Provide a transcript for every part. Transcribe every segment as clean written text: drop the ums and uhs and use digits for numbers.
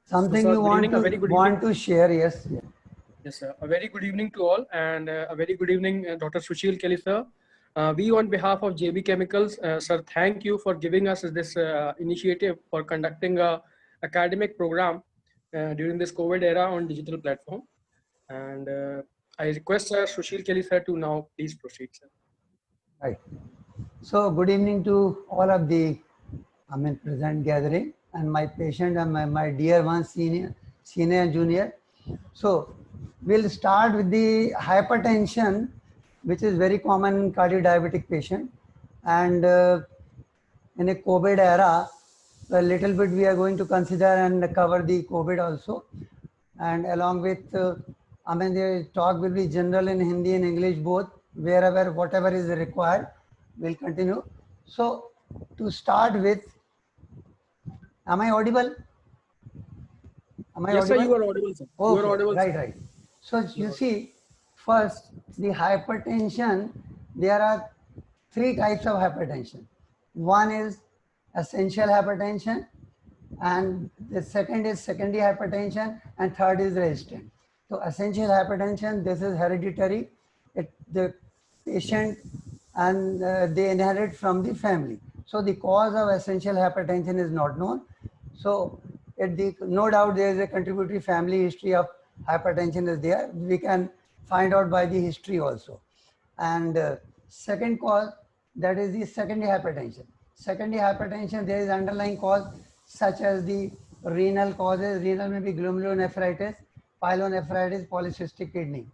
Something sir, you good want evening. A very to good evening. share? Yes. Yes, sir. A very good evening to all, and a very good evening, Dr. Sushil Kelly, sir. We, on behalf of JB Chemicals, sir, thank you for giving us this initiative for conducting a academic program during this COVID era on digital platform. And I request Sir Sushil Kelly, sir, to now please proceed, sir. Right. So good evening to all of the present gathering and my patient and my dear ones, senior and junior. So we'll start with the hypertension, which is very common in cardio-diabetic patient. And in a COVID era, a little bit we are going to consider and cover the COVID also. And along with, the talk will be general in Hindi and English both, wherever, whatever is required, we'll continue. So to start with, am I audible? Am I Yes, sir, audible? you are audible, sir. You are Okay, audible, right, sir. right. So you see, first, the hypertension, there are three types of hypertension. One is essential hypertension, and the second is secondary hypertension, and third is resistant. So essential hypertension, this is hereditary. The patient and they inherit from the family. So the cause of essential hypertension is not known. So no doubt there is a contributory family history of hypertension is there. We can find out by the history also. And second cause, that is the secondary hypertension. Secondary hypertension, there is underlying cause such as the renal causes. Renal may be glomerulonephritis, pyelonephritis, polycystic kidney.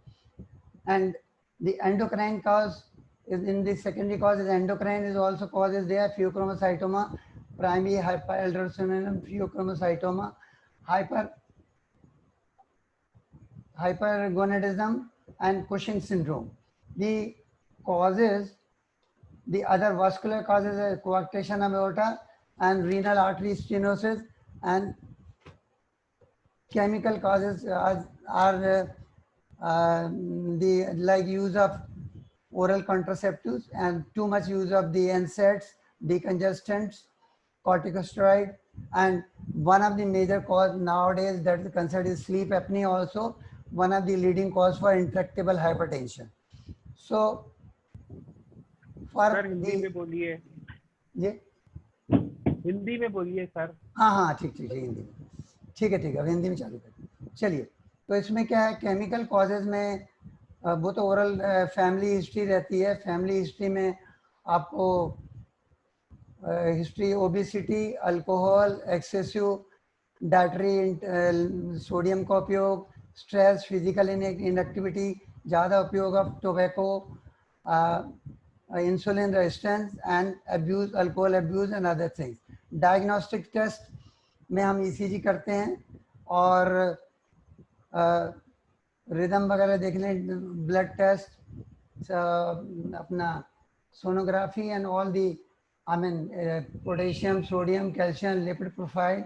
And the endocrine cause is in the secondary cause is endocrine is also causes there, pheochromocytoma, primary hyperaldosteronism, pheochromocytoma, hypergonadism, and Cushing syndrome. The causes, the other vascular causes are coarctation of aorta and renal artery stenosis, and chemical causes are the like use of oral contraceptives and too much use of the NSAIDs, decongestants, corticosteroid, and one of the major cause nowadays that is considered is sleep apnea, also one of the leading cause for intractable hypertension. So for sir Hindi में बोलिए ये हिंदी में बोलिए sir हाँ ठीक हिंदी में ठीक है अब हिंदी में चालू कर चलिए तो इसमें क्या है केमिकल कॉजेज में वो तो ओरल फैमिली हिस्ट्री रहती है फैमिली हिस्ट्री में आपको history obesity alcohol excessive dietary sodium का उपयोग स्ट्रेस फिजिकल इनएक्टिविटी ज़्यादा उपयोग of tobacco insulin resistance and abuse, alcohol abuse and other things. Diagnostic test में हम ECG करते हैं और रिदम वगैरह देख लें, ब्लड टेस्ट, अपना sonography and all the potassium, sodium, calcium, lipid profile,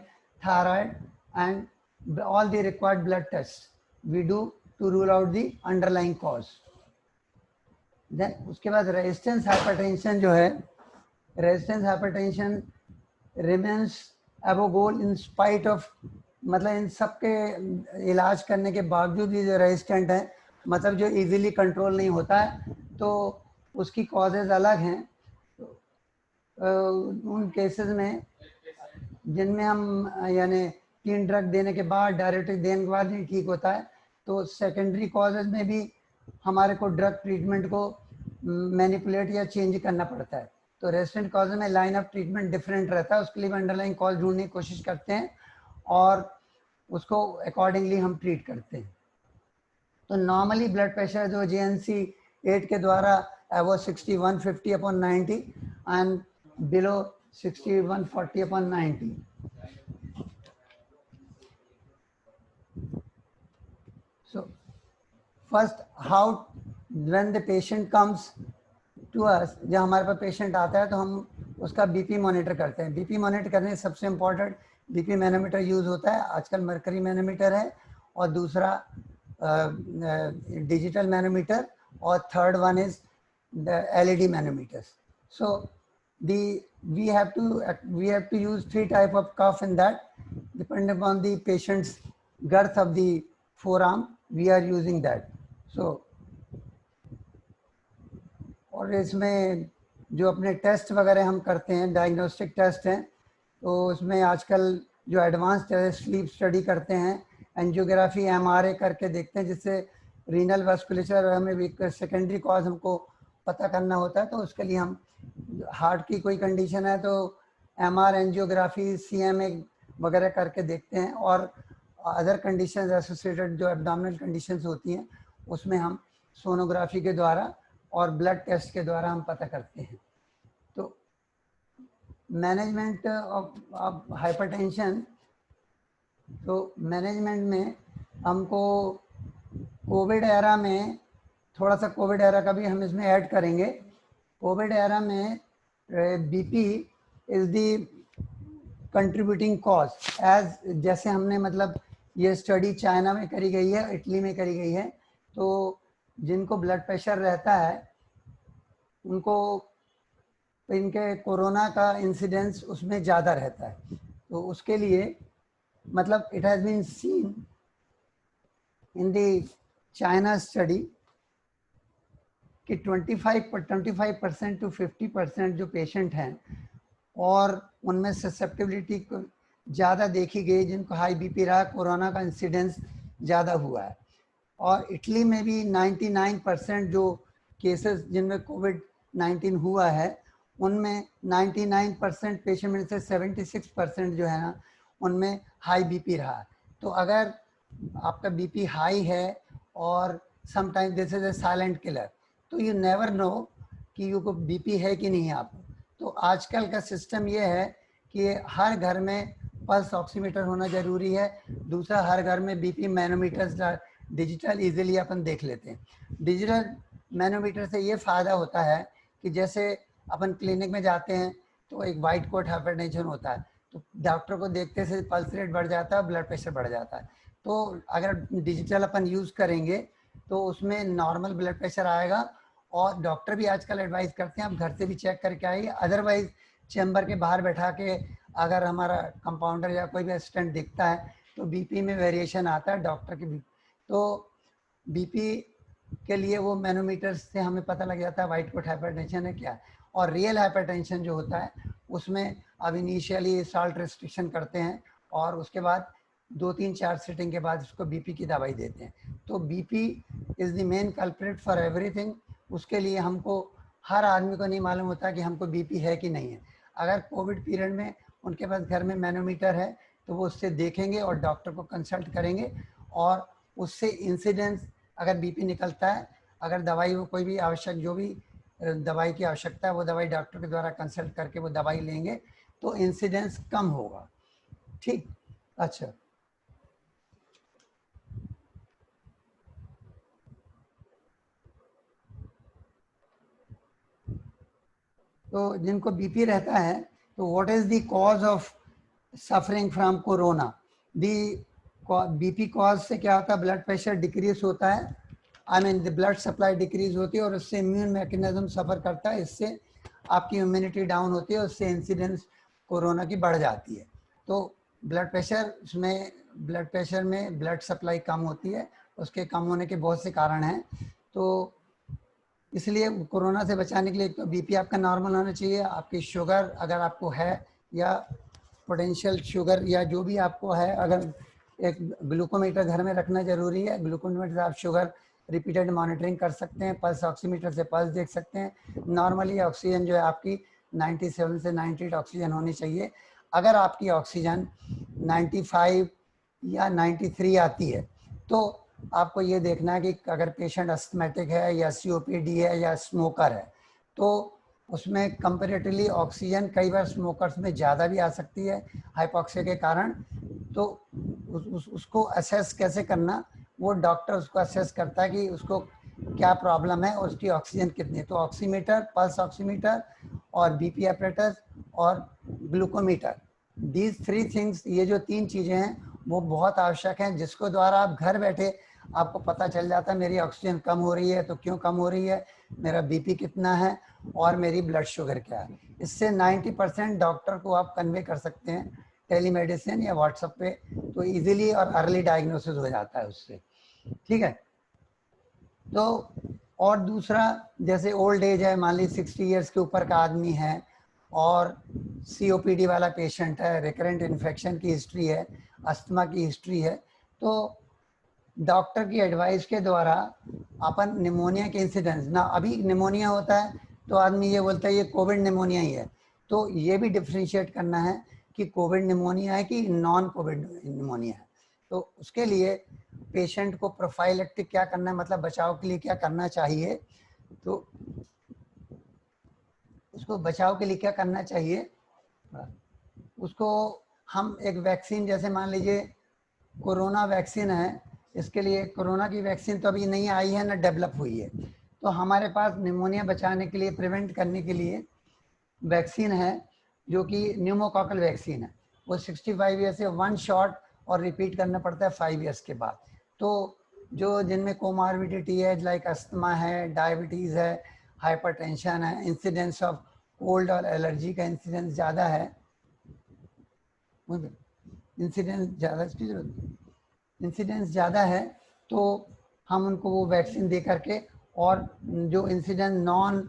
thyroid and all the required blood tests we do to rule out the underlying cause. Then उसके बाद रेजिस्टेंस हाइपरटेंशन जो है, resistance hypertension remains above goal in spite of, मतलब इन सब के इलाज करने के बावजूद भी जो रेजिस्टेंट है, मतलब जो इजीली कंट्रोल नहीं होता है, तो उसकी कॉजेज अलग हैं. उन केसेस में जिनमें हम यानी 3 ड्रग देने के बाद, डायरेक्टिक देने के बाद नहीं ठीक होता है, तो सेकेंडरी कॉजेज में भी हमारे को ड्रग ट्रीटमेंट को मैनिपुलेट या चेंज करना पड़ता है. तो रेजिस्टेंट कॉज में लाइन ऑफ ट्रीटमेंट डिफरेंट रहता है, उसके लिए अंडरलाइंग कॉज ढूंढने की कोशिश करते हैं और उसको अकॉर्डिंगली हम ट्रीट करते हैं. तो नॉर्मली ब्लड प्रेशर जो JNC 8 के द्वारा वो 60/150/90 and below 60/140/90. So first, how when the patient comes to us, जब हमारे पास पेशेंट आता है तो हम उसका बीपी मॉनिटर करते हैं. बीपी मॉनिटर करने में सबसे इम्पोर्टेंट बीपी मैनोमीटर यूज होता है. आजकल मर्करी मैनोमीटर है और दूसरा डिजिटल मैनोमीटर और third one is the LED manometers. So the we have to use 3 type of cuff in that, depending upon the patient's girth of the forearm, we are using that. So और इसमें जो अपने test वगैरह हम करते हैं, diagnostic test हैं, तो उसमें आजकल जो एडवांस स्लीप स्टडी करते हैं, एंजियोग्राफी एमआरआई करके देखते हैं, जिससे रीनल वास्कुलेचर हमें सेकेंडरी कॉज हमको पता करना होता है। तो उसके लिए हम हार्ट की कोई कंडीशन है तो एमआर एंजियोग्राफी सीएमए वगैरह करके देखते हैं, और अदर कंडीशंस एसोसिएटेड जो एब्डोमिनल कंडीशंस होती हैं उसमें हम सोनोग्राफी के द्वारा और ब्लड टेस्ट के द्वारा हम पता करते हैं। तो मैनेजमेंट ऑफ हाइपरटेंशन, तो मैनेजमेंट में हमको कोविड एरा में, थोड़ा सा कोविड एरा का भी हम इसमें ऐड करेंगे। कोविड एरा में BP is the contributing cause, as जैसे हमने मतलब ये स्टडी चाइना में करी गई है, इटली में करी गई है, तो जिनको ब्लड प्रेशर रहता है उनको इनके कोरोना का इंसिडेंस उसमें ज़्यादा रहता है। तो उसके लिए मतलब it has been seen in the China study कि 25% टू 50% जो पेशेंट हैं और उनमें ससेप्टिबिलिटी को ज़्यादा देखी गई, जिनको हाई बीपी रहा, कोरोना का इंसिडेंस ज़्यादा हुआ है। और इटली में भी 99% जो केसेस जिनमें कोविड-19 हुआ है उनमें 99% पेशेंट में से 76% जो है ना उनमें हाई बीपी रहा। तो अगर आपका बीपी हाई है और sometime this is a silent killer, तो यू नेवर नो कि यू को बीपी है कि नहीं है आपको। तो आजकल का सिस्टम ये है कि हर घर में पल्स ऑक्सीमीटर होना जरूरी है। दूसरा, हर घर में बीपी मैनोमीटर डिजिटल इजीली अपन देख लेते हैं। डिजिटल मैनोमीटर से ये फ़ायदा होता है कि जैसे अपन क्लिनिक में जाते हैं तो एक वाइट कोट हाइपरटेंशन होता है, तो डॉक्टर को देखते से पल्स रेट बढ़ जाता है, ब्लड प्रेशर बढ़ जाता है। तो अगर डिजिटल अपन यूज़ करेंगे तो उसमें नॉर्मल ब्लड प्रेशर आएगा, और डॉक्टर भी आजकल एडवाइस करते हैं आप घर से भी चेक करके आइए। अदरवाइज चैम्बर के बाहर बैठा के अगर हमारा कंपाउंडर या कोई भी असिस्टेंट दिखता है तो बीपी में वेरिएशन आता है डॉक्टर के, तो बीपी के लिए वो मैनोमीटर से हमें पता लग जाता है वाइट कोट हाइपरटेंशन है क्या। और रियल हाइपरटेंशन जो होता है उसमें अब इनिशियली साल्ट रिस्ट्रिक्शन करते हैं और उसके बाद 2-3-4 सिटिंग के बाद उसको बीपी की दवाई देते हैं। तो BP is the main culprit for everything. उसके लिए हमको, हर आदमी को नहीं मालूम होता कि हमको बीपी है कि नहीं है। अगर कोविड पीरियड में उनके पास घर में मैनोमीटर है तो वो उससे देखेंगे और डॉक्टर को कंसल्ट करेंगे, और उससे इंसिडेंस अगर बीपी निकलता है, अगर दवाई वो कोई भी आवश्यक, जो भी दवाई की आवश्यकता है वो दवाई डॉक्टर के द्वारा कंसल्ट करके वो दवाई लेंगे तो इंसिडेंस कम होगा। ठीक, अच्छा। तो जिनको बीपी रहता है, तो what is the cause of suffering from corona? The BP cause से क्या होता है, ब्लड प्रेशर डिक्रीज होता है, I mean the blood supply decrease होती है, और उससे इम्यून मैकेनिज्म सफ़र करता है, इससे आपकी इम्यूनिटी डाउन होती है, उससे इंसिडेंस कोरोना की बढ़ जाती है। तो ब्लड प्रेशर में ब्लड सप्लाई कम होती है, उसके कम होने के बहुत से कारण हैं। तो इसलिए कोरोना से बचाने के लिए एक तो बीपी आपका नॉर्मल होना चाहिए, आपकी शुगर अगर आपको है या पोटेंशियल शुगर या जो भी आपको है, अगर एक ग्लूकोमीटर घर में रखना जरूरी है। ग्लूकोमीटर से आप शुगर रिपीटेड मॉनिटरिंग कर सकते हैं, पल्स ऑक्सीमीटर से पल्स देख सकते हैं। नॉर्मली ऑक्सीजन जो है आपकी 97 से 98 ऑक्सीजन होनी चाहिए। अगर आपकी ऑक्सीजन 95 या 93 आती है तो आपको ये देखना है कि अगर पेशेंट अस्थमेटिक है या सीओपीडी है या स्मोकर है, तो उसमें कंपैरेटिवली ऑक्सीजन कई बार स्मोकर्स में ज़्यादा भी आ सकती है हाइपॉक्सिया के कारण। तो उसको असेस कैसे करना, वो डॉक्टर उसको असेस करता है कि उसको क्या प्रॉब्लम है और उसकी ऑक्सीजन कितनी है। तो ऑक्सीमीटर, पल्स ऑक्सीमीटर और बीपी एपरेटस और ग्लूकोमीटर, दीज 3 थिंग्स, ये जो 3 चीज़ें हैं वो बहुत आवश्यक हैं, जिसको द्वारा आप घर बैठे आपको पता चल जाता है मेरी ऑक्सीजन कम हो रही है तो क्यों कम हो रही है, मेरा बीपी कितना है और मेरी ब्लड शुगर क्या है। इससे 90% डॉक्टर को आप कन्वे कर सकते हैं टेलीमेडिसिन या व्हाट्सएप पे, तो इजीली और अर्ली डायग्नोसिस हो जाता है उससे। ठीक है। तो और दूसरा, जैसे ओल्ड एज है, मान ली 60 इयर्स के ऊपर का आदमी है और COPD वाला पेशेंट है, रिकरेंट इन्फेक्शन की हिस्ट्री है, अस्थमा की हिस्ट्री है, तो डॉक्टर की एडवाइस के द्वारा अपन निमोनिया के इंसिडेंस ना, अभी निमोनिया होता है तो आदमी ये बोलता है ये कोविड निमोनिया ही है, तो ये भी डिफ्रेंशिएट करना है कि कोविड निमोनिया है कि नॉन कोविड निमोनिया है। तो उसके लिए पेशेंट को प्रोफाइलेक्टिक क्या करना है, मतलब बचाव के लिए क्या करना चाहिए, तो उसको बचाव के लिए क्या करना चाहिए, उसको हम एक वैक्सीन, जैसे मान लीजिए कोरोना वैक्सीन है, इसके लिए कोरोना की वैक्सीन तो अभी नहीं आई है ना डेवलप हुई है, तो हमारे पास निमोनिया बचाने के लिए, प्रिवेंट करने के लिए वैक्सीन है जो कि न्यूमोकॉकल वैक्सीन है। वो 65 ईयर से 1 शॉट और रिपीट करना पड़ता है 5 ईयर्स के बाद। तो जो जिनमें कोमार्बिडिटी है, लाइक अस्थमा है, डायबिटीज़ है, हाइपरटेंशन है, इंसिडेंस ऑफ कोल्ड और एलर्जी का इंसिडेंस ज़्यादा है, इंसिडेंस ज़्यादा है, तो हम उनको वो वैक्सीन दे करके, और जो इंसिडेंट नॉन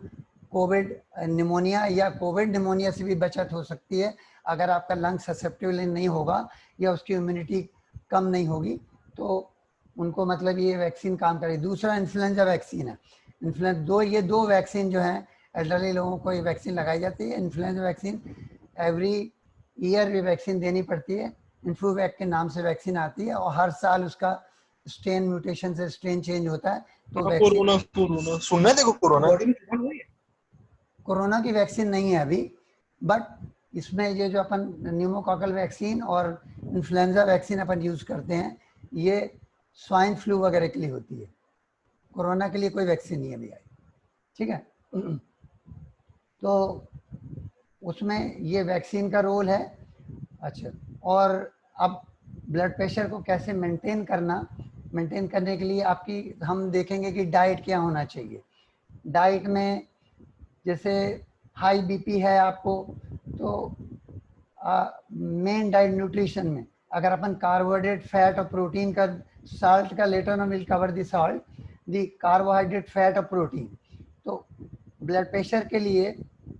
कोविड निमोनिया या कोविड निमोनिया से भी बचत हो सकती है अगर आपका लंग ससेप्टिबल नहीं होगा या उसकी इम्यूनिटी कम नहीं होगी, तो उनको मतलब ये वैक्सीन काम करेगी। दूसरा इन्फ्लुएंजा वैक्सीन है। ये दो वैक्सीन जो हैं, एल्डरली लोगों को ये वैक्सीन लगाई जाती है। इन्फ्लुएंजा वैक्सीन एवरी ईयर ये वैक्सीन देनी पड़ती है, इन्फ्लूवैक के नाम से वैक्सीन आती है, और हर साल उसका स्ट्रेन म्यूटेशन से स्ट्रेन चेंज होता है। तो कोरोना सुनना है, देखो कोरोना की वैक्सीन नहीं है अभी, बट इसमें ये जो अपन न्यूमोकॉकल वैक्सीन और इन्फ्लुएंजा वैक्सीन अपन यूज करते हैं, ये स्वाइन फ्लू वगैरह के लिए होती है। कोरोना के लिए कोई वैक्सीन नहीं अभी आई। ठीक है। तो उसमें ये वैक्सीन का रोल है। अच्छा, और अब ब्लड प्रेशर को कैसे मेंटेन करने के लिए आपकी हम देखेंगे कि डाइट क्या होना चाहिए। डाइट में जैसे हाई बीपी है आपको, तो मेन डाइट न्यूट्रिशन में अगर अपन कार्बोहाइड्रेट, फैट और प्रोटीन का, साल्ट का later on will cover the salt, the carbohydrate, fat और प्रोटीन। तो ब्लड प्रेशर के लिए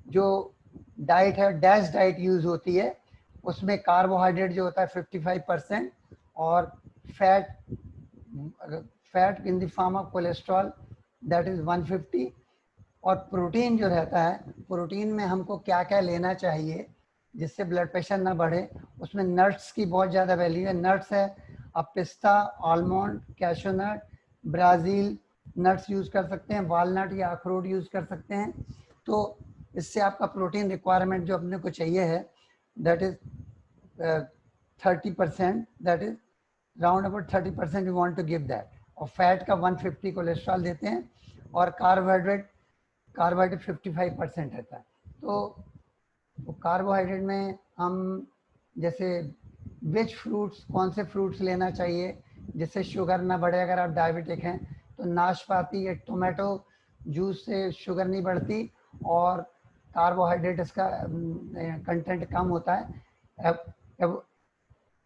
जो डाइट है, डैश डाइट यूज होती है, उसमें कार्बोहाइड्रेट जो होता है 55% और fat in the form of cholesterol that is 150, और प्रोटीन जो रहता है, प्रोटीन में हमको क्या क्या लेना चाहिए जिससे ब्लड प्रेशर ना बढ़े, उसमें नट्स की बहुत ज़्यादा वैल्यू है। नट्स है, आप पिस्ता, आलमंड, कैशू नट, ब्राज़ील नट्स यूज़ कर सकते हैं, वालनट या अखरोट यूज़ कर सकते हैं। तो इससे आपका प्रोटीन रिक्वायरमेंट जो अपने को चाहिए है, that is 30%, that is round about 30% you want to give that. और फैट का 150 कोलेस्ट्रॉल देते हैं, और कार्बोहाइड्रेट 55% रहता है। तो कार्बोहाइड्रेट में हम जैसे विच फ्रूट्स, कौन से फ्रूट्स लेना चाहिए जिससे शुगर ना बढ़े। अगर आप डायबिटिक हैं तो नाशपाती या टोमेटो जूस से शुगर नहीं बढ़ती और कार्बोहाइड्रेट इसका कंटेंट कम होता है।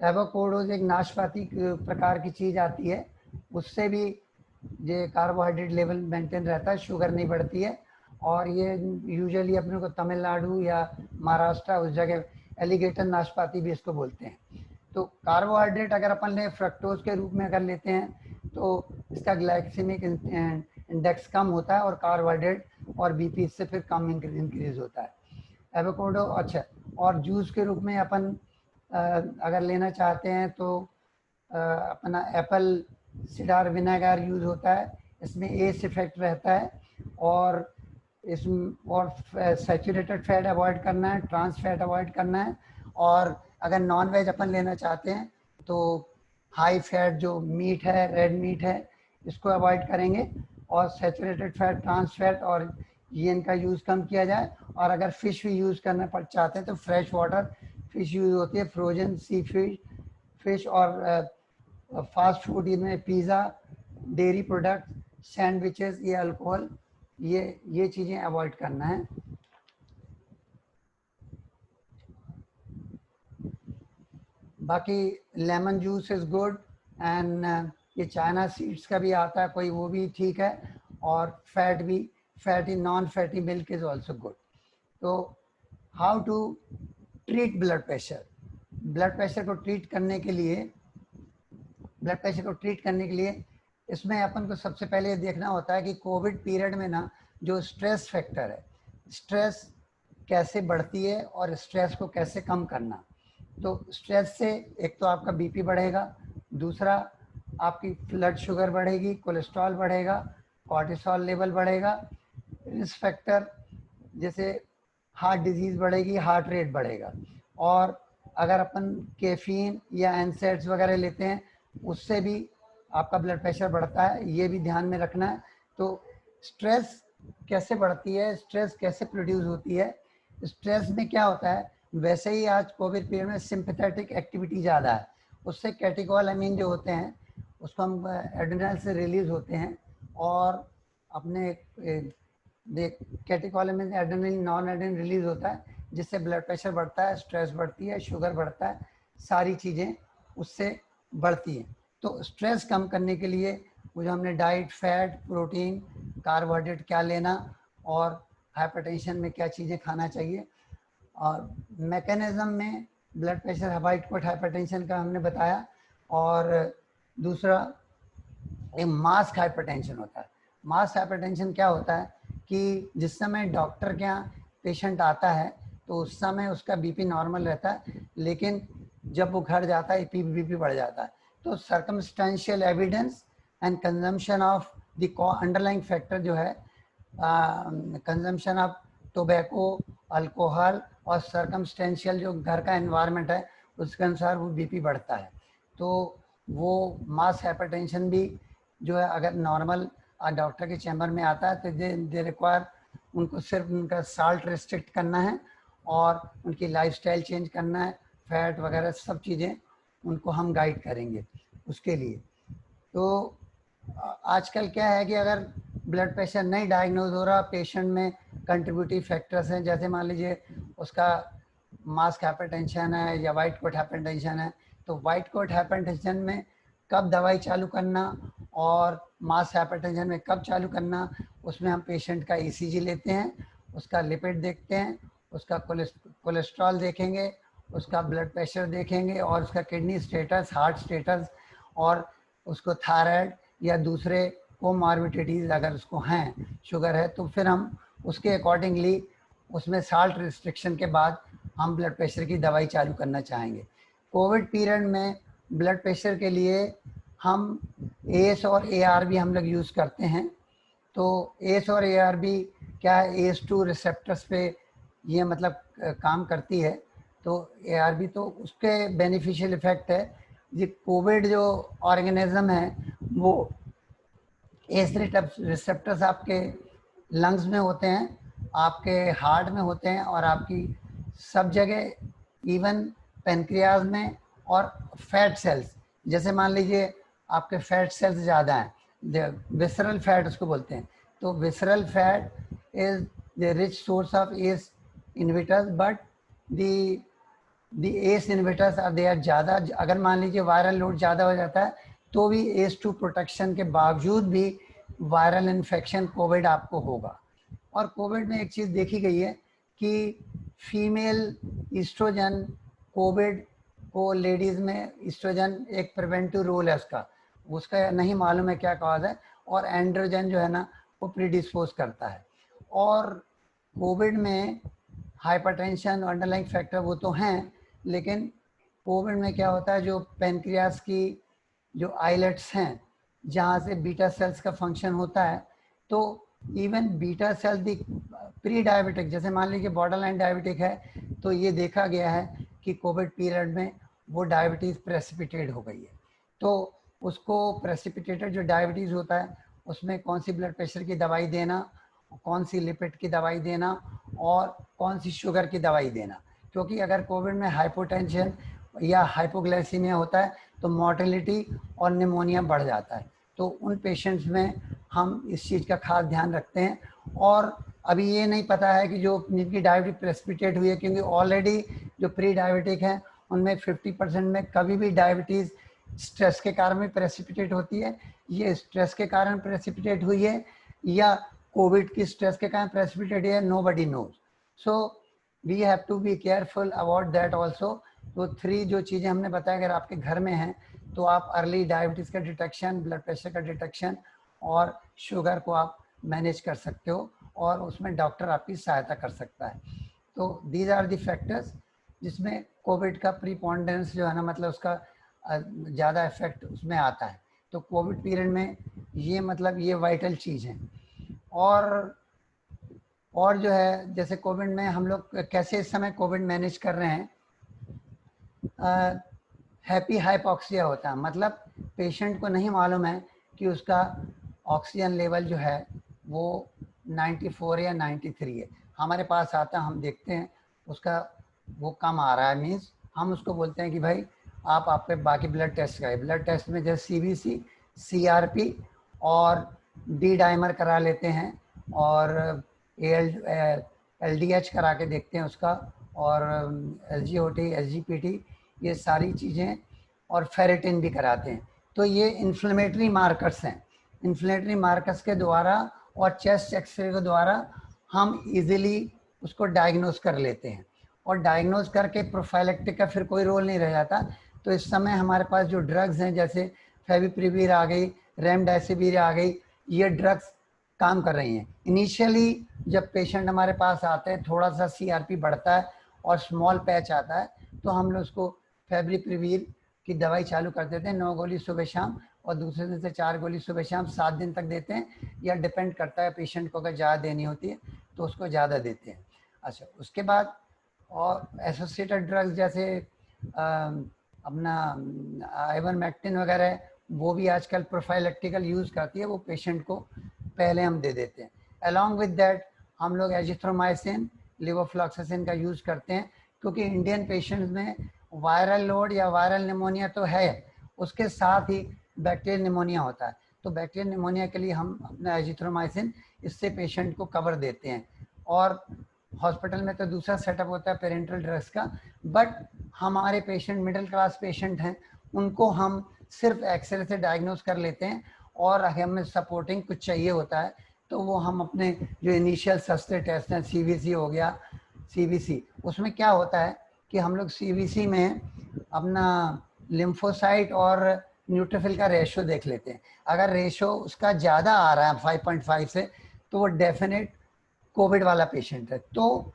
एवोकाडो एक नाशपाती प्रकार की चीज़ आती है, उससे भी ये कार्बोहाइड्रेट लेवल मेंटेन रहता है, शुगर नहीं बढ़ती है। और ये यूजुअली अपने को तमिलनाडु या महाराष्ट्र उस जगह एलिगेटर नाशपाती भी इसको बोलते हैं। तो कार्बोहाइड्रेट अगर अपन ले फ्रक्टोज के रूप में अगर लेते हैं तो इसका ग्लाइसेमिक इंडेक्स कम होता है और कार्बोहाइड्रेट और बीपी इससे फिर कम इंक्रीज होता है। एवोकाडो अच्छा, और जूस के रूप में अपन अगर लेना चाहते हैं तो अपना एप्पल सिडार विनेगर यूज़ होता है, इसमें एस इफेक्ट रहता है, और सैचुरेटेड फैट अवॉइड करना है, ट्रांस फैट अवॉइड करना है। और अगर नॉन वेज अपन लेना चाहते हैं तो हाई फैट जो मीट है, रेड मीट है, इसको अवॉइड करेंगे, और सैचुरेटेड फैट, ट्रांस फैट और ये इनका यूज़ कम किया जाए। और अगर फ़िश भी यूज़ करना चाहते हैं तो फ्रेश वाटर फ़िश यूज़ होती है, फ्रोजन सी फिश और फास्ट फूड, इनमें पिज़्ज़ा, डेयरी प्रोडक्ट, सैंडविचेस, ये अल्कोहल ये चीज़ें अवॉइड करना है। बाकी lemon juice is good and ये चाइना सीड्स का भी आता है कोई, वो भी ठीक है। और फैट भी, fatty non fatty milk is also good. तो how to treat blood pressure? Blood pressure को ट्रीट करने के लिए इसमें अपन को सबसे पहले ये देखना होता है कि कोविड पीरियड में ना जो स्ट्रेस फैक्टर है, स्ट्रेस कैसे बढ़ती है और स्ट्रेस को कैसे कम करना। तो स्ट्रेस से एक तो आपका बीपी बढ़ेगा, दूसरा आपकी ब्लड शुगर बढ़ेगी, कोलेस्ट्रॉल बढ़ेगा, कॉर्टिसोल लेवल बढ़ेगा, रिस्क फैक्टर जैसे हार्ट डिजीज बढ़ेगी, हार्ट रेट बढ़ेगा। और अगर अपन कैफीन या एनसेड्स वगैरह लेते हैं उससे भी आपका ब्लड प्रेशर बढ़ता है, ये भी ध्यान में रखना है। तो स्ट्रेस कैसे बढ़ती है, स्ट्रेस कैसे प्रोड्यूस होती है? स्ट्रेस में क्या होता है, वैसे ही आज कोविड पीरियड में सिंपैथेटिक एक्टिविटी ज़्यादा है, उससे कैटेकोलामीन जो होते हैं उसको हम एड्रेनल से रिलीज होते हैं और अपने कैटेकोलामीन एड्रेनलिन नॉन एड्रेनलिन रिलीज होता है, जिससे ब्लड प्रेशर बढ़ता है, स्ट्रेस बढ़ती है, शुगर बढ़ता है, सारी चीज़ें उससे बढ़ती हैं। तो स्ट्रेस कम करने के लिए वो जो हमने डाइट, फैट, प्रोटीन, कार्बोहाइड्रेट क्या लेना और हाइपरटेंशन में क्या चीज़ें खाना चाहिए। और मैकेनिज्म में blood pressure, white coat hypertension का हमने बताया। और दूसरा एक मास्क हाइपरटेंशन होता है। मास्क हाइपरटेंशन क्या होता है कि जिस समय डॉक्टर के यहाँ पेशेंट आता है तो उस समय उसका बीपी नॉर्मल रहता है, लेकिन जब वो घर जाता है बीपी बढ़ जाता है। तो circumstantial evidence and consumption of the underlying factor जो है, कंजम्पशन ऑफ टोबैको, अल्कोहल और सर्कमस्टेंशियल जो घर का एनवायरनमेंट है उसके अनुसार वो बीपी बढ़ता है। तो वो मास हाइपरटेंशन भी जो है अगर नॉर्मल डॉक्टर के चैम्बर में आता है तो दे रिक्वायर, उनको सिर्फ उनका साल्ट रिस्ट्रिक्ट करना है और उनकी लाइफस्टाइल चेंज करना है, फैट वगैरह सब चीज़ें उनको हम गाइड करेंगे उसके लिए। तो आजकल क्या है कि अगर ब्लड प्रेशर नहीं डायग्नोज हो रहा, पेशेंट में कंट्रीब्यूटिव फैक्टर्स हैं, जैसे मान लीजिए उसका मास्क हाइपरटेंशन है या वाइट कोट हाइपरटेंशन है, तो वाइट कोट हाइपरटेंशन में कब दवाई चालू करना और मास्क हाइपरटेंशन में कब चालू करना, उसमें हम पेशेंट का ईसीजी लेते हैं, उसका लिपिड देखते हैं, उसका कोलेस्ट्रॉल देखेंगे, उसका ब्लड प्रेशर देखेंगे और उसका किडनी स्टेटस, हार्ट स्टेटस और उसको थायराइड या दूसरे कोमॉर्बिडिटीज अगर उसको हैं, शुगर है, तो फिर हम उसके अकॉर्डिंगली उसमें साल्ट रिस्ट्रिक्शन के बाद हम ब्लड प्रेशर की दवाई चालू करना चाहेंगे। कोविड पीरियड में ब्लड प्रेशर के लिए हम एस और AR भी हम लोग यूज़ करते हैं। तो एस और AR भी क्या है, ACE2 रिसेप्टर्स पे ये मतलब काम करती है। तो AR भी तो उसके बेनिफिशियल इफेक्ट है। ये कोविड जो ऑर्गेनिज्म है वो एस रिसेप्टर्स आपके लंग्स में होते हैं, आपके हार्ट में होते हैं और आपकी सब जगह, इवन पेनक्रियाज में और फैट सेल्स, जैसे मान लीजिए आपके फैट सेल्स ज़्यादा हैं, विसरल फैट उसको बोलते हैं, तो visceral fat is the rich source of ACE inhibitors, but the ACE inhibitors are they are ज़्यादा। अगर मान लीजिए वायरल लोड ज़्यादा हो जाता है तो भी ACE2 प्रोटेक्शन के बावजूद भी वायरल इन्फेक्शन कोविड आपको होगा। और कोविड में एक चीज़ देखी गई है कि फीमेल ईस्ट्रोजन, कोविड को लेडीज़ में ईस्ट्रोजन एक प्रिवेंटिव रोल है उसका नहीं मालूम है क्या कॉज है, और एंड्रोजन जो है ना वो प्रीडिस्पोज करता है। और कोविड में हाइपरटेंशन, अंडरलाइंग फैक्टर वो तो हैं, लेकिन कोविड में क्या होता है, जो पेनक्रियास की जो आइलेट्स हैं जहाँ से बीटा सेल्स का फंक्शन होता है, तो इवन बीटा सेल भी प्री डायबिटिक, जैसे मान लीजिए बॉर्डर लाइन डायबिटिक है, तो ये देखा गया है कि कोविड पीरियड में वो डायबिटीज़ प्रेसिपिटेट हो गई है। तो उसको प्रेसिपिटेटेड जो डायबिटीज़ होता है उसमें कौन सी ब्लड प्रेशर की दवाई देना, कौन सी लिपिड की दवाई देना और कौन सी शुगर की दवाई देना, क्योंकि अगर कोविड में हाइपोटेंशन या हाइपोग्लाइसीमिया होता है तो मॉर्टेलिटी और निमोनिया बढ़ जाता है। तो उन पेशेंट्स में हम इस चीज़ का खास ध्यान रखते हैं। और अभी ये नहीं पता है कि जो जिनकी डायबिटीज प्रेसिपिटेट हुई है, क्योंकि ऑलरेडी जो प्री डायबिटिक हैं उनमें 50% में कभी भी डायबिटीज़ स्ट्रेस के कारण भी प्रेसिपिटेट होती है। ये स्ट्रेस के कारण प्रेसिपिटेट हुई है या कोविड की स्ट्रेस के कारण प्रेसिपिटेट है, nobody knows. So we have to be careful about that also. तो 3 जो चीज़ें हमने बताया, अगर आपके घर में हैं तो आप अर्ली डायबिटीज़ का डिटेक्शन, ब्लड प्रेशर का डिटेक्शन और शुगर को आप मैनेज कर सकते हो, और उसमें डॉक्टर आपकी सहायता कर सकता है। तो दीज आर दी फैक्टर्स जिसमें कोविड का प्रीपोंडेंस जो है ना, मतलब उसका ज़्यादा इफेक्ट उसमें आता है। तो कोविड पीरियड में ये मतलब ये वाइटल चीज़ है। और जो है जैसे कोविड में हम लोग कैसे इस समय कोविड मैनेज कर रहे हैं, हैप्पी हाइपोक्सिया होता है, मतलब पेशेंट को नहीं मालूम है कि उसका ऑक्सीजन लेवल जो है वो 94 या 93 है। हमारे पास आता है, हम देखते हैं उसका वो कम आ रहा है, मीन्स हम उसको बोलते हैं कि भाई आप आपके बाकी ब्लड टेस्ट कराए। ब्लड टेस्ट में जैसे सीबीसी, सीआरपी और डी डाइमर करा लेते हैं, और एलडीएच करा के देखते हैं उसका, और एसजीओटी, एसजीपीटी, ये सारी चीज़ें, और फेरेटिन भी कराते हैं। तो ये इन्फ्लेमेटरी मार्कर्स हैं। इन्फ्लेमेटरी मार्कर्स के द्वारा और चेस्ट एक्सरे के द्वारा हम इजीली उसको डायग्नोज कर लेते हैं, और डायग्नोज करके प्रोफाइलेक्टिक का फिर कोई रोल नहीं रह जाता। तो इस समय हमारे पास जो ड्रग्स हैं, जैसे फेविप्रिविर आ गई, रेमडेसिविर आ गई, ये ड्रग्स काम कर रही हैं। इनिशियली जब पेशेंट हमारे पास आते हैं, थोड़ा सा सीआरपी बढ़ता है और स्मॉल पैच आता है, तो हम लोग उसको फेविप्रिविर की दवाई चालू कर देते हैं, 9 गोली सुबह शाम, और दूसरे दिन से 4 गोली सुबह शाम 7 दिन तक देते हैं, या डिपेंड करता है पेशेंट को, अगर ज़्यादा देनी होती है तो उसको ज़्यादा देते हैं। अच्छा, उसके बाद और एसोसिएटेड ड्रग्स जैसे अपना आइवरमेक्टिन वगैरह, वो भी आजकल प्रोफाइलेक्टिकल यूज़ करती है, वो पेशेंट को पहले हम दे देते हैं। अलॉन्ग विद दैट हम लोग एजिथ्रोमाइसिन, लिवोफ्लॉक्सासिन का यूज़ करते हैं, क्योंकि इंडियन पेशेंट्स में वायरल लोड या वायरल निमोनिया तो है, उसके साथ ही बैक्टीरियल निमोनिया होता है। तो बैक्टीरियल निमोनिया के लिए हम अपना एजिथ्रोमाइसिन, इससे पेशेंट को कवर देते हैं। और हॉस्पिटल में तो दूसरा सेटअप होता है पेरेंटल ड्रग्स का, बट हमारे पेशेंट मिडिल क्लास पेशेंट हैं, उनको हम सिर्फ एक्सरे से डायग्नोज कर लेते हैं, और हमें सपोर्टिंग कुछ चाहिए होता है तो वो हम अपने जो इनिशियल सस्ते टेस्ट हैं, सीवीसी हो गया, सीवीसी, उसमें क्या होता है कि हम लोग सीवीसी में अपना लिम्फोसाइट और न्यूट्रोफिल का रेशो देख लेते हैं। अगर रेशो उसका ज़्यादा आ रहा है 5.5 से, तो वो डेफिनेट कोविड वाला पेशेंट है। तो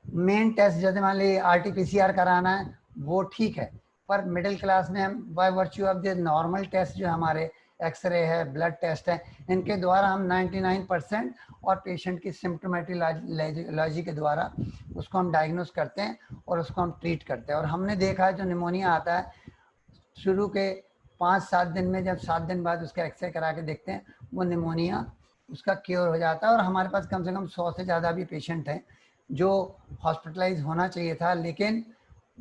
मेन टेस्ट जैसे मान लीजिए आरटीपीसीआर कराना है, वो ठीक है, पर मिडिल क्लास में हम by virtue of the normal test जो हमारे एक्सरे है, ब्लड टेस्ट है, इनके द्वारा हम 99% और पेशेंट की सिम्टोमेटोलॉजी के द्वारा उसको हम डायग्नोज करते हैं और उसको हम ट्रीट करते हैं। और हमने देखा है जो निमोनिया आता है शुरू के 5-7 दिन में, जब 7 दिन बाद उसका एक्सरे करा के देखते हैं, वो निमोनिया उसका क्योर हो जाता है। और हमारे पास कम से कम 100 से ज़्यादा भी पेशेंट हैं जो हॉस्पिटलाइज होना चाहिए था, लेकिन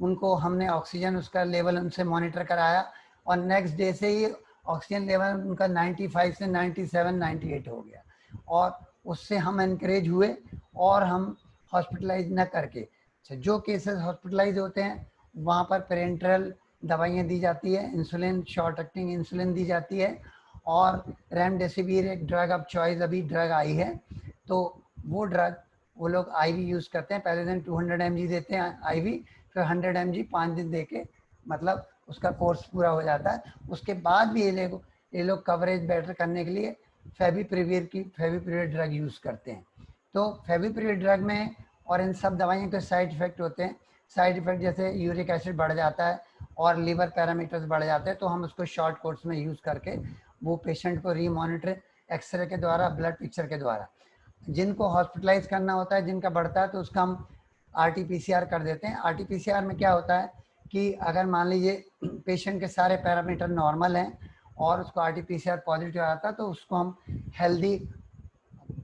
उनको हमने ऑक्सीजन उसका लेवल उनसे मॉनिटर कराया, और नेक्स्ट डे से ही ऑक्सीजन लेवल उनका 95 से 97, 98 हो गया, और उससे हम इनकरेज हुए और हम हॉस्पिटलाइज न करके, जो केसेस हॉस्पिटलाइज होते हैं वहाँ पर पेरेंट्रल दवाइयाँ दी जाती है, इंसुलिन, शॉर्ट एक्टिंग इंसुलिन दी जाती है, और रेमडेसिविर एक ड्रग ऑफ चॉइस अभी ड्रग आई है, तो वो ड्रग वो लोग आईवी यूज़ करते हैं। पहले दिन 200 mg देते हैं आईवी, फिर 100 mg 5 दिन दे के, मतलब उसका कोर्स पूरा हो जाता है। उसके बाद भी ये लोग कवरेज बेटर करने के लिए फेविप्रिविर ड्रग यूज़ करते हैं। तो फेविप्रिविर ड्रग में और इन सब दवाइयों के साइड इफ़ेक्ट होते हैं। साइड इफ़ेक्ट जैसे यूरिक एसिड बढ़ जाता है और लीवर पैरामीटर्स बढ़ जाते हैं, तो हम उसको शॉर्ट कोर्स में यूज़ करके वो पेशेंट को रीमॉनिटर एक्सरे के द्वारा, ब्लड पिक्चर के द्वारा, जिनको हॉस्पिटलाइज करना होता है, जिनका बढ़ता है, तो उसका हम आरटीपीसीआर कर देते हैं। आरटीपीसीआर में क्या होता है कि अगर मान लीजिए पेशेंट के सारे पैरामीटर नॉर्मल हैं और उसको आरटीपीसीआर पॉजिटिव आता है, तो उसको हम हेल्दी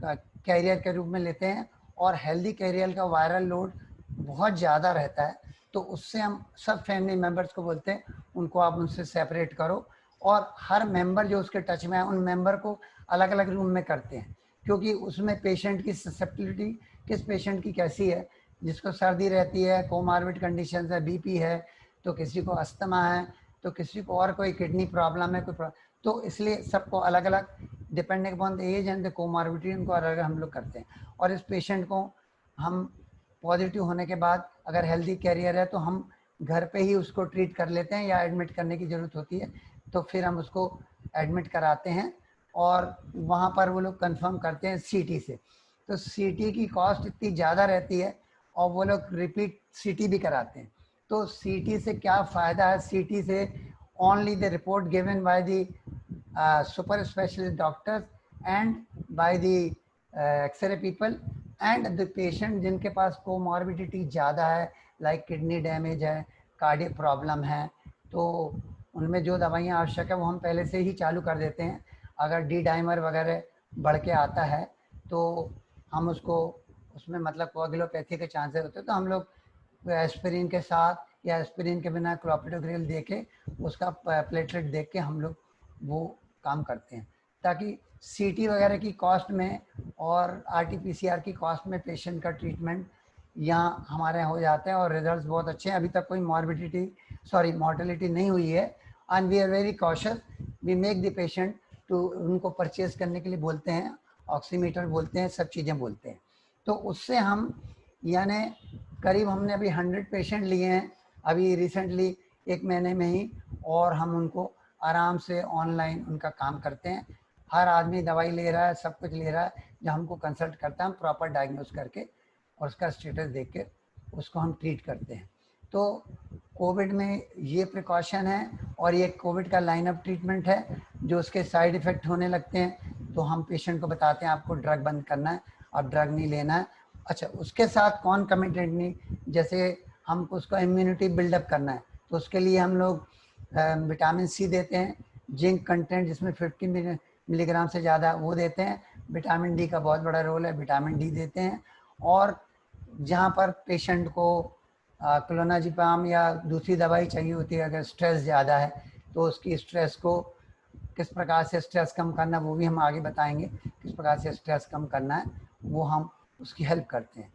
कैरियर के रूप में लेते हैं, और हेल्दी कैरियर का वायरल लोड बहुत ज़्यादा रहता है, तो उससे हम सब फैमिली मेम्बर्स को बोलते हैं उनको आप उनसे सेपरेट करो और हर मेंबर जो उसके टच में है उन मेंबर को अलग अलग रूम में करते हैं, क्योंकि उसमें पेशेंट की ससेप्टिबिलिटी किस पेशेंट की कैसी है, जिसको सर्दी रहती है, कोमार्बिड कंडीशन है, बीपी है, तो किसी को अस्थमा है, तो किसी को और कोई किडनी प्रॉब्लम है, तो इसलिए सबको अलग अलग depending upon the age and the comorbidity उनको अलग अलग हम लोग करते हैं। और इस पेशेंट को हम पॉजिटिव होने के बाद अगर हेल्दी कैरियर है तो हम घर पे ही उसको ट्रीट कर लेते हैं, या एडमिट करने की ज़रूरत होती है तो फिर हम उसको एडमिट कराते हैं और वहाँ पर वो लोग कंफर्म करते हैं सीटी से। तो सीटी की कॉस्ट इतनी ज़्यादा रहती है और वो लोग रिपीट सीटी भी कराते हैं। तो सीटी से क्या फ़ायदा है? सीटी से only the report given by the super specialist doctors and by the X-ray people and the patient जिनके पास कोमॉर्बिडिटी ज़्यादा है, लाइक किडनी डैमेज है, कार्डियक प्रॉब्लम है, तो उनमें जो दवाइयाँ आवश्यक है वो हम पहले से ही चालू कर देते हैं। अगर डी डाइमर वगैरह बढ़ के आता है तो हम उसको उसमें मतलब कोएगुलोपैथी के चांसेस होते हैं, तो हम लोग एस्पिरिन के साथ या एस्पिरिन के बिना क्लोपिडोग्रिल दे के उसका प्लेटलेट देख के हम लोग वो काम करते हैं, ताकि सीटी वगैरह की कॉस्ट में और आरटीपीसीआर की कॉस्ट में पेशेंट का ट्रीटमेंट यहाँ हमारे यहाँ हो जाते हैं और रिजल्ट्स बहुत अच्छे हैं। अभी तक कोई मॉर्टेलिटी नहीं हुई है। And we are very cautious, we make the patient to उनको परचेज करने के लिए बोलते हैं, ऑक्सीमीटर बोलते हैं, सब चीज़ें बोलते हैं। तो उससे हम यानी करीब हमने अभी 100 पेशेंट लिए हैं अभी रिसेंटली 1 महीने में ही, और हम उनको आराम से ऑनलाइन उनका काम करते हैं। हर आदमी दवाई ले रहा है, सब कुछ ले रहा है, जब हमको कंसल्ट करता है हम प्रॉपर डायग्नोस करके और उसका स्टेटस देख के उसको हम ट्रीट करते हैं। तो कोविड में ये प्रिकॉशन है और ये कोविड का लाइन अप ट्रीटमेंट है। जो उसके साइड इफ़ेक्ट होने लगते हैं तो हम पेशेंट को बताते हैं आपको ड्रग बंद करना है, अब ड्रग नहीं लेना है। अच्छा, उसके साथ कौन कमिटेड नहीं, जैसे हमको उसको इम्यूनिटी बिल्डअप करना है तो उसके लिए हम लोग विटामिन सी देते हैं, जिंक कंटेंट जिसमें 50 मिलीग्राम से ज़्यादा वो देते हैं, विटामिन डी का बहुत बड़ा रोल है, विटामिन डी देते हैं। और जहाँ पर पेशेंट को क्लोनाजिपाम या दूसरी दवाई चाहिए होती है, अगर स्ट्रेस ज़्यादा है तो उसकी स्ट्रेस को किस प्रकार से स्ट्रेस कम करना वो भी हम आगे बताएंगे, किस प्रकार से स्ट्रेस कम करना है वो हम उसकी हेल्प करते हैं।